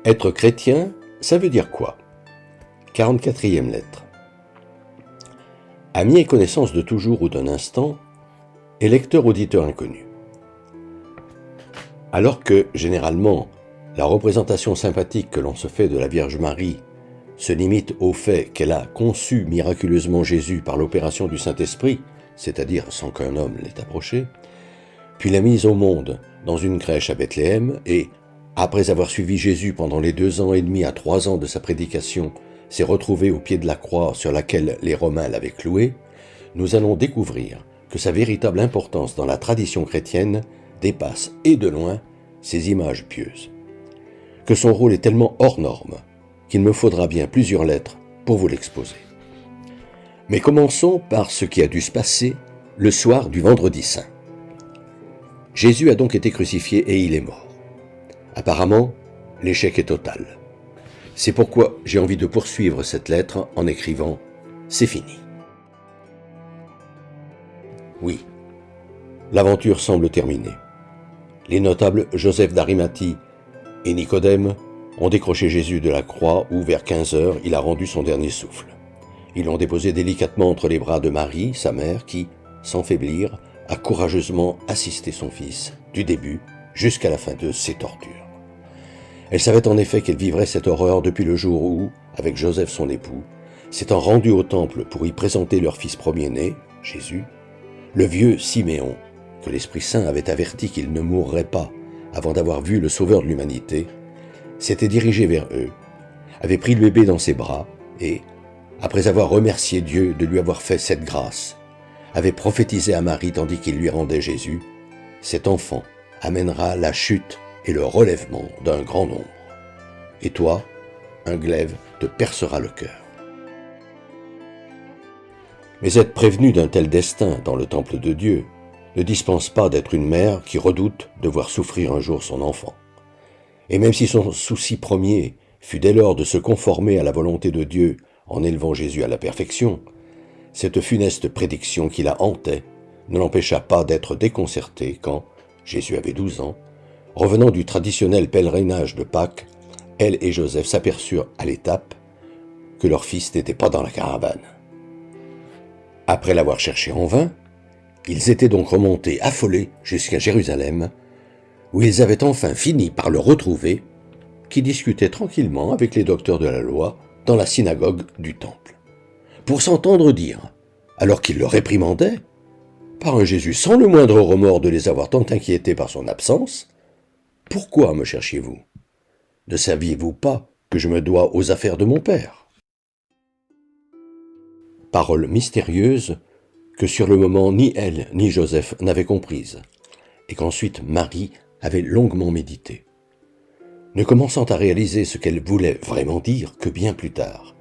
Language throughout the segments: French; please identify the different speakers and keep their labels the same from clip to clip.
Speaker 1: Être chrétien, ça veut dire quoi? 44e lettre. Ami et connaissance de toujours ou d'un instant, et lecteur-auditeur inconnu. Alors que, généralement, la représentation sympathique que l'on se fait de la Vierge Marie se limite au fait qu'elle a conçu miraculeusement Jésus par l'opération du Saint-Esprit, c'est-à-dire sans qu'un homme l'ait approché, puis l'a mise au monde dans une crèche à Bethléem et, après avoir suivi Jésus pendant les 2 ans et demi à 3 ans de sa prédication, s'est retrouvée au pied de la croix sur laquelle les Romains l'avaient cloué, nous allons découvrir que sa véritable importance dans la tradition chrétienne dépasse et de loin ces images pieuses. Que son rôle est tellement hors norme qu'il me faudra bien plusieurs lettres pour vous l'exposer. Mais commençons par ce qui a dû se passer le soir du Vendredi Saint. Jésus a donc été crucifié et il est mort. Apparemment, l'échec est total. C'est pourquoi j'ai envie de poursuivre cette lettre en écrivant « C'est fini ». Oui, l'aventure semble terminée. Les notables Joseph d'Arimathie et Nicodème ont décroché Jésus de la croix où, vers 15 heures, il a rendu son dernier souffle. Ils l'ont déposé délicatement entre les bras de Marie, sa mère, qui, sans faiblir, a courageusement assisté son fils, du début jusqu'à la fin de ses tortures. Elle savait en effet qu'elle vivrait cette horreur depuis le jour où, avec Joseph son époux, s'étant rendus au temple pour y présenter leur fils premier-né, Jésus, le vieux Siméon, que l'Esprit Saint avait averti qu'il ne mourrait pas avant d'avoir vu le Sauveur de l'humanité, s'était dirigé vers eux, avait pris le bébé dans ses bras et, après avoir remercié Dieu de lui avoir fait cette grâce, avait prophétisé à Marie tandis qu'il lui rendait Jésus, « Cet enfant amènera la chute et le relèvement d'un grand nombre. Et toi, un glaive te percera le cœur. » Mais être prévenu d'un tel destin dans le temple de Dieu ne dispense pas d'être une mère qui redoute de voir souffrir un jour son enfant. Et même si son souci premier fut dès lors de se conformer à la volonté de Dieu en élevant Jésus à la perfection, cette funeste prédiction qui la hantait ne l'empêcha pas d'être déconcerté quand, Jésus avait 12 ans, revenant du traditionnel pèlerinage de Pâques, elle et Joseph s'aperçurent à l'étape que leur fils n'était pas dans la caravane. Après l'avoir cherché en vain, ils étaient donc remontés affolés jusqu'à Jérusalem, où ils avaient enfin fini par le retrouver, qui discutait tranquillement avec les docteurs de la loi dans la synagogue du temple. Pour s'entendre dire, alors qu'il le réprimandait, par un Jésus sans le moindre remords de les avoir tant inquiétés par son absence, « Pourquoi me cherchiez-vous? Ne saviez-vous pas que je me dois aux affaires de mon Père ?» Parole mystérieuse que sur le moment ni elle ni Joseph n'avaient comprise, et qu'ensuite Marie avait longuement médité, ne commençant à réaliser ce qu'elle voulait vraiment dire que bien plus tard,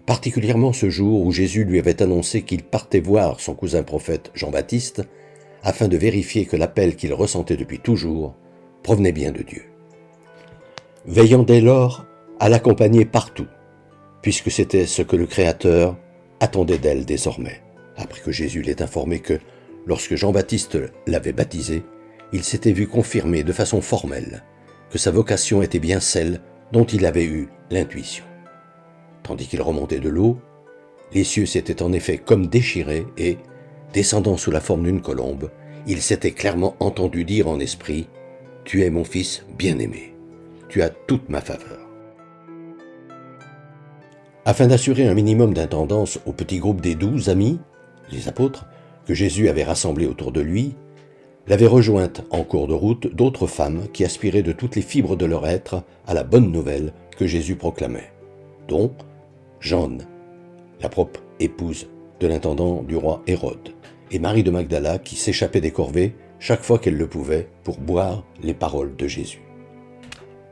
Speaker 1: particulièrement ce jour où Jésus lui avait annoncé qu'il partait voir son cousin prophète Jean-Baptiste afin de vérifier que l'appel qu'il ressentait depuis toujours provenait bien de Dieu. Veillant dès lors à l'accompagner partout, puisque c'était ce que le Créateur attendait d'elle désormais, après que Jésus l'ait informé que, lorsque Jean-Baptiste l'avait baptisé, il s'était vu confirmer de façon formelle que sa vocation était bien celle dont il avait eu l'intuition. Tandis qu'il remontait de l'eau, les cieux s'étaient en effet comme déchirés et, descendant sous la forme d'une colombe, il s'était clairement entendu dire en esprit « Tu es mon fils bien-aimé, tu as toute ma faveur. » Afin d'assurer un minimum d'intendance au petit groupe des 12 amis, les apôtres, que Jésus avait rassemblés autour de lui, l'avaient rejointe en cours de route d'autres femmes qui aspiraient de toutes les fibres de leur être à la bonne nouvelle que Jésus proclamait, dont Jeanne, la propre épouse de l'intendant du roi Hérode, et Marie de Magdala qui s'échappait des corvées chaque fois qu'elle le pouvait pour boire les paroles de Jésus.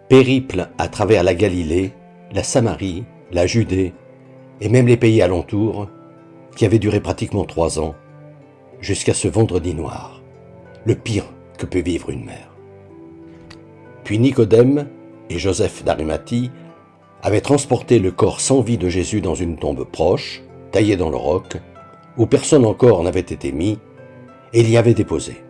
Speaker 1: Périple à travers la Galilée, la Samarie, la Judée et même les pays alentours, qui avait duré pratiquement 3 ans, jusqu'à ce vendredi noir, le pire que peut vivre une mère. Puis Nicodème et Joseph d'Arimathie avaient transporté le corps sans vie de Jésus dans une tombe proche, taillée dans le roc, où personne encore n'avait été mis, et l'y avaient déposé.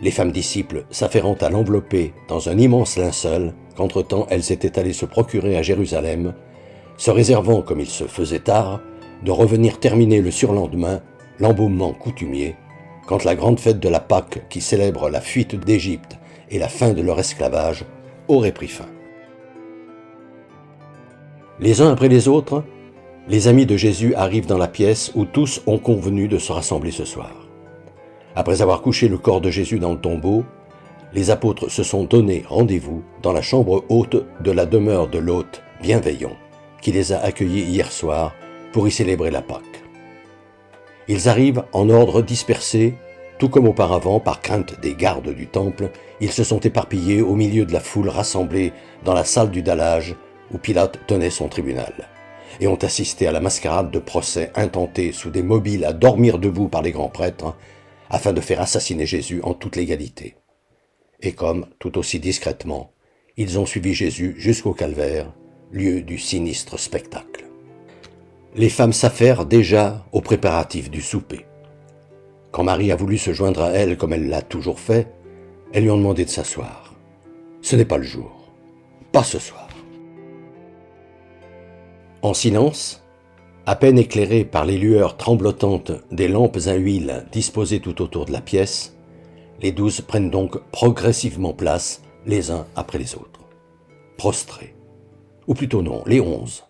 Speaker 1: les femmes disciples s'affairant à l'envelopper dans un immense linceul qu'entre-temps elles étaient allées se procurer à Jérusalem, se réservant, comme il se faisait tard, de revenir terminer le surlendemain l'embaumement coutumier, quand la grande fête de la Pâque qui célèbre la fuite d'Égypte et la fin de leur esclavage aurait pris fin. Les uns après les autres, les amis de Jésus arrivent dans la pièce où tous ont convenu de se rassembler ce soir. Après avoir couché le corps de Jésus dans le tombeau, les apôtres se sont donné rendez-vous dans la chambre haute de la demeure de l'hôte bienveillant, qui les a accueillis hier soir pour y célébrer la Pâque. Ils arrivent en ordre dispersé, tout comme auparavant, par crainte des gardes du temple, ils se sont éparpillés au milieu de la foule rassemblée dans la salle du dallage où Pilate tenait son tribunal, et ont assisté à la mascarade de procès intenté sous des mobiles à dormir debout par les grands prêtres, afin de faire assassiner Jésus en toute légalité. Et comme, tout aussi discrètement, ils ont suivi Jésus jusqu'au calvaire, lieu du sinistre spectacle. Les femmes s'affairent déjà aux préparatifs du souper. Quand Marie a voulu se joindre à elle comme elle l'a toujours fait, elles lui ont demandé de s'asseoir. Ce n'est pas le jour. Pas ce soir. En silence, à peine éclairés par les lueurs tremblotantes des lampes à huile disposées tout autour de la pièce, les 12 prennent donc progressivement place les uns après les autres. Prostrés. Ou plutôt non, les 11.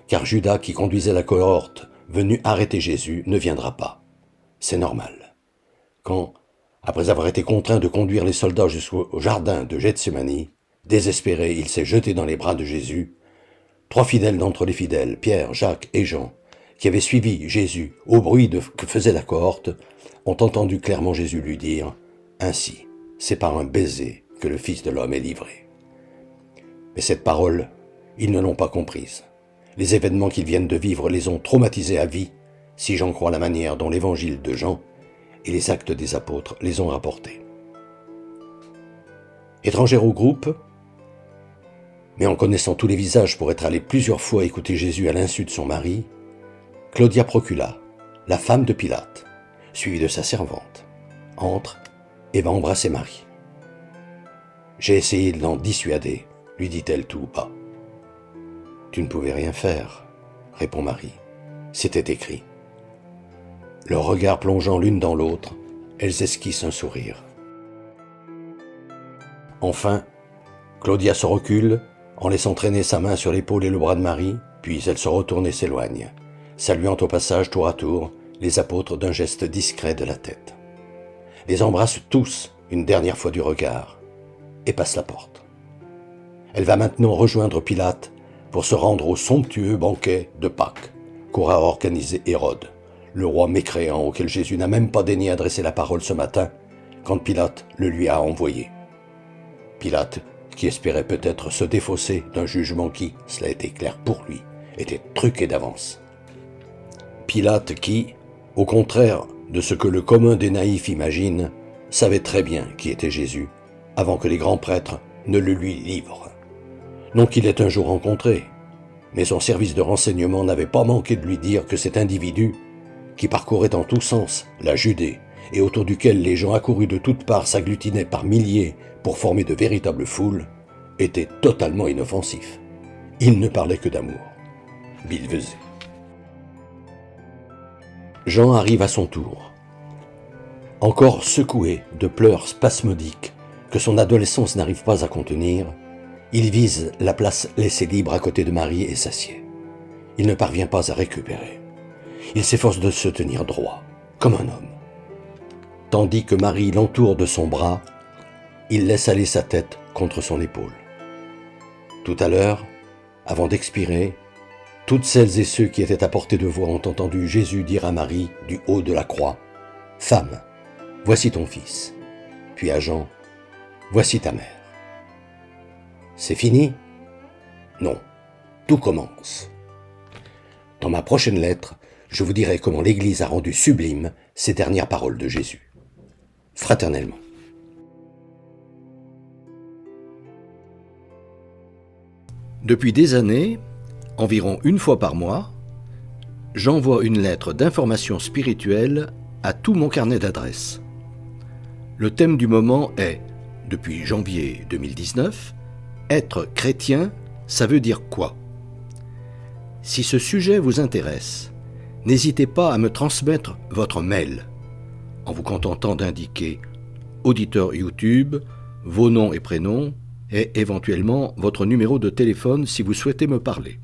Speaker 1: Car Judas, qui conduisait la cohorte venue arrêter Jésus, ne viendra pas. C'est normal. Quand, après avoir été contraint de conduire les soldats jusqu'au jardin de Gethsémani, désespéré, il s'est jeté dans les bras de Jésus, 3 fidèles d'entre les fidèles, Pierre, Jacques et Jean, qui avaient suivi Jésus au bruit que faisait la cohorte, ont entendu clairement Jésus lui dire « Ainsi, c'est par un baiser que le Fils de l'homme est livré. » Mais cette parole, ils ne l'ont pas comprise. Les événements qu'ils viennent de vivre les ont traumatisés à vie, si j'en crois la manière dont l'évangile de Jean et les actes des apôtres les ont rapportés. Étrangère au groupe, mais en connaissant tous les visages pour être allée plusieurs fois écouter Jésus à l'insu de son mari, Claudia Procula, la femme de Pilate, suivie de sa servante, entre et va embrasser Marie. « J'ai essayé de l'en dissuader, lui dit-elle tout bas. « Tu ne pouvais rien faire, répond Marie. C'était écrit. » Leurs regards plongeant l'une dans l'autre, elles esquissent un sourire. Enfin, Claudia se recule, en laissant traîner sa main sur l'épaule et le bras de Marie, puis elle se retourne et s'éloigne, saluant au passage tour à tour les apôtres d'un geste discret de la tête. Les embrasse tous une dernière fois du regard, et passe la porte. Elle va maintenant rejoindre Pilate pour se rendre au somptueux banquet de Pâques qu'aura organisé Hérode, le roi mécréant auquel Jésus n'a même pas daigné adresser la parole ce matin quand Pilate le lui a envoyé. Pilate, qui espérait peut-être se défausser d'un jugement qui, cela était clair pour lui, était truqué d'avance. Pilate qui, au contraire de ce que le commun des naïfs imagine, savait très bien qui était Jésus, avant que les grands prêtres ne le lui livrent. Non qu'il l'ait un jour rencontré, mais son service de renseignement n'avait pas manqué de lui dire que cet individu, qui parcourait en tous sens la Judée et autour duquel les gens accourus de toutes parts s'agglutinaient par milliers pour former de véritables foules, était totalement inoffensif. Il ne parlait que d'amour. Billevesée. Jean arrive à son tour. Encore secoué de pleurs spasmodiques que son adolescence n'arrive pas à contenir, il vise la place laissée libre à côté de Marie et s'assied. Il ne parvient pas à récupérer. Il s'efforce de se tenir droit, comme un homme. Tandis que Marie l'entoure de son bras, il laisse aller sa tête contre son épaule. Tout à l'heure, avant d'expirer, toutes celles et ceux qui étaient à portée de voix ont entendu Jésus dire à Marie du haut de la croix, « Femme, voici ton fils. » Puis à Jean, « Voici ta mère. » C'est fini? Non, tout commence. Dans ma prochaine lettre, je vous dirai comment l'Église a rendu sublime ces dernières paroles de Jésus. Fraternellement. Depuis des années, environ une fois par mois, j'envoie une lettre d'information spirituelle à tout mon carnet d'adresses. Le thème du moment est, depuis janvier 2019, être chrétien, ça veut dire quoi? Si ce sujet vous intéresse, n'hésitez pas à me transmettre votre mail en vous contentant d'indiquer auditeur YouTube, vos noms et prénoms et éventuellement votre numéro de téléphone si vous souhaitez me parler.